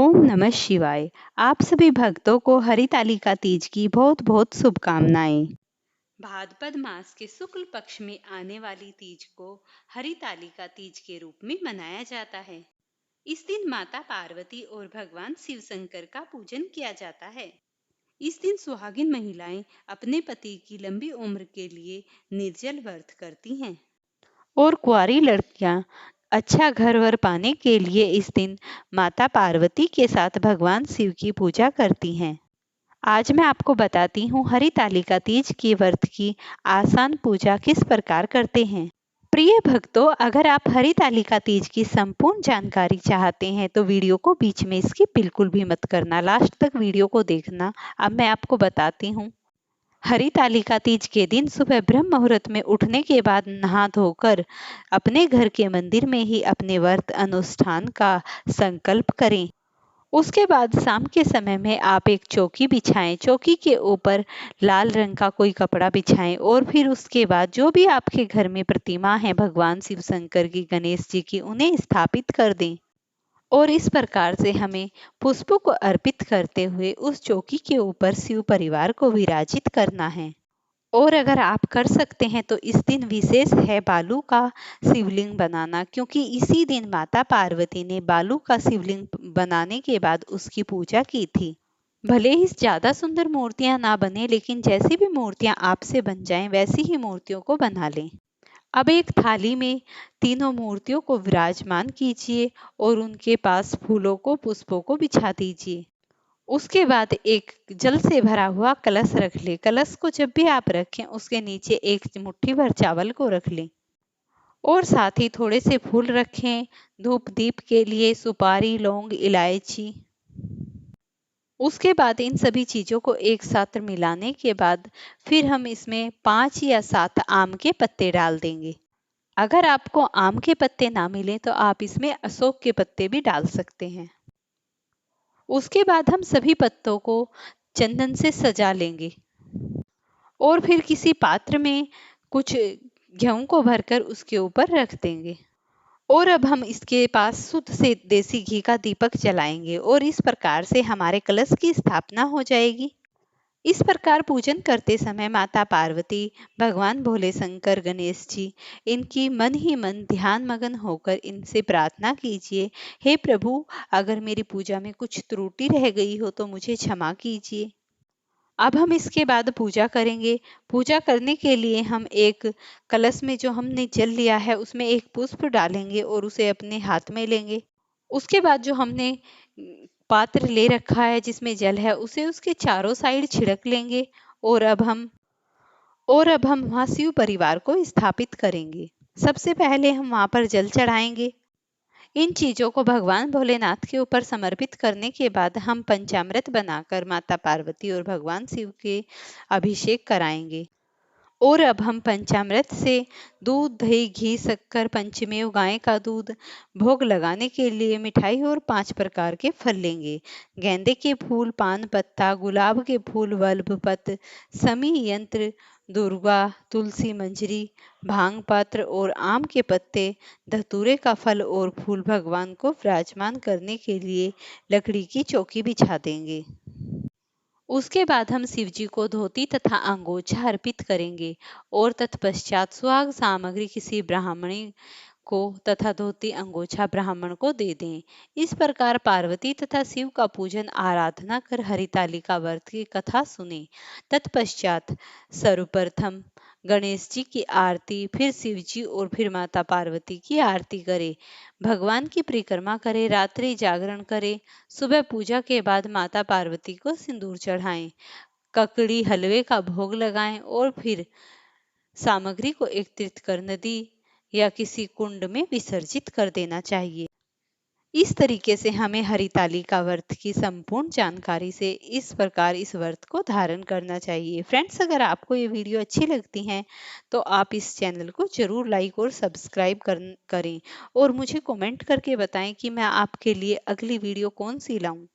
ओम नमः शिवाय। आप सभी भक्तों को हरितालिका तीज की बहुत बहुत शुभकामनाएं। भाद्रपद मास के शुक्ल पक्ष में आने वाली तीज को हरितालिका तीज के रूप में मनाया जाता है। इस दिन माता पार्वती और भगवान शिव शंकर का पूजन किया जाता है। इस दिन सुहागिन महिलाएं अपने पति की लंबी उम्र के लिए निर्जल व्रत करती हैं और कुंवारी लड़कियां अच्छा घर वर पाने के लिए इस दिन माता पार्वती के साथ भगवान शिव की पूजा करती हैं। आज मैं आपको बताती हूँ हरितालिका तीज के व्रत की आसान पूजा किस प्रकार करते हैं। प्रिय भक्तों, अगर आप हरितालिका तीज की संपूर्ण जानकारी चाहते हैं तो वीडियो को बीच में स्किप बिल्कुल भी मत करना, लास्ट तक वीडियो को देखना। अब मैं आपको बताती हूँ। हरितालिका तीज के दिन सुबह ब्रह्म मुहूर्त में उठने के बाद नहा धोकर अपने घर के मंदिर में ही अपने व्रत अनुष्ठान का संकल्प करें। उसके बाद शाम के समय में आप एक चौकी बिछाएं, चौकी के ऊपर लाल रंग का कोई कपड़ा बिछाएं और फिर उसके बाद जो भी आपके घर में प्रतिमा है भगवान शिव शंकर की, गणेश जी की, उन्हें स्थापित कर दें और इस प्रकार से हमें पुष्पों को अर्पित करते हुए उस चौकी के ऊपर शिव परिवार को विराजित करना है। और अगर आप कर सकते हैं तो इस दिन विशेष है बालू का शिवलिंग बनाना, क्योंकि इसी दिन माता पार्वती ने बालू का शिवलिंग बनाने के बाद उसकी पूजा की थी। भले ही ज्यादा सुंदर मूर्तियां ना बने, लेकिन जैसी भी मूर्तियां आपसे बन जाएं वैसी ही मूर्तियों को बना लें। अब एक थाली में तीनों मूर्तियों को विराजमान कीजिए और उनके पास फूलों को, पुष्पों को बिछा दीजिए। उसके बाद एक जल से भरा हुआ कलश रख ले। कलश को जब भी आप रखें उसके नीचे एक मुट्ठी भर चावल को रख लें और साथ ही थोड़े से फूल रखें। धूप दीप के लिए सुपारी, लौंग, इलायची। उसके बाद इन सभी चीजों को एक साथ मिलाने के बाद फिर हम इसमें 5 या 7 आम के पत्ते डाल देंगे। अगर आपको आम के पत्ते ना मिले तो आप इसमें अशोक के पत्ते भी डाल सकते हैं। उसके बाद हम सभी पत्तों को चंदन से सजा लेंगे और फिर किसी पात्र में कुछ गेहूं को भरकर उसके ऊपर रख देंगे और अब हम इसके पास शुद्ध से देसी घी का दीपक जलाएंगे और इस प्रकार से हमारे कलश की स्थापना हो जाएगी। इस प्रकार पूजन करते समय माता पार्वती, भगवान भोले शंकर, गणेश जी, इनकी मन ही मन ध्यान मगन होकर इनसे प्रार्थना कीजिए, हे प्रभु, अगर मेरी पूजा में कुछ त्रुटि रह गई हो तो मुझे क्षमा कीजिए। अब हम इसके बाद पूजा करेंगे। पूजा करने के लिए हम एक कलश में जो हमने जल लिया है उसमें एक पुष्प डालेंगे और उसे अपने हाथ में लेंगे। उसके बाद जो हमने पात्र ले रखा है जिसमें जल है उसे उसके चारों साइड छिड़क लेंगे और अब हम वहां शिव परिवार को स्थापित करेंगे। सबसे पहले हम वहां पर जल चढ़ाएंगे। इन चीजों को भगवान भोलेनाथ के ऊपर समर्पित करने के बाद हम पंचामृत बनाकर माता पार्वती और भगवान शिव के अभिषेक कराएंगे और अब हम पंचामृत से दूध, दही, घी, शक्कर, पंचमेव गाय का दूध, भोग लगाने के लिए मिठाई और 5 प्रकार के फल लेंगे। गेंदे के फूल, पान पत्ता, गुलाब के फूल, वल्भ पत्र, समी यंत्र, दुर्गा, तुलसी मंजरी, भांग पत्र और आम के पत्ते, धतूरे का फल और फूल भगवान को विराजमान करने के लिए लकड़ी की चौकी बिछा देंगे। उसके बाद हम शिव जी को धोती तथा अंगोछा अर्पित करेंगे और तत्पश्चात सुहाग सामग्री किसी ब्राह्मणी को तथा धोती अंगोछा ब्राह्मण को दे दें। इस प्रकार पार्वती तथा शिव का पूजन आराधना कर हरितालिका व्रत की कथा सुने। तत्पश्चात सर्वप्रथम गणेश जी की आरती, फिर शिव जी और फिर माता पार्वती की आरती करें। भगवान की परिक्रमा करें, रात्रि जागरण करें। सुबह पूजा के बाद माता पार्वती को सिंदूर चढ़ाएं, ककड़ी हलवे का भोग लगाएं और फिर सामग्री को एकत्रित कर नदी या किसी कुंड में विसर्जित कर देना चाहिए। इस तरीके से हमें हरितालिका व्रत की संपूर्ण जानकारी से इस प्रकार इस व्रत को धारण करना चाहिए। फ्रेंड्स, अगर आपको ये वीडियो अच्छी लगती है तो आप इस चैनल को जरूर लाइक और सब्सक्राइब करें और मुझे कमेंट करके बताएं कि मैं आपके लिए अगली वीडियो कौन सी लाऊं।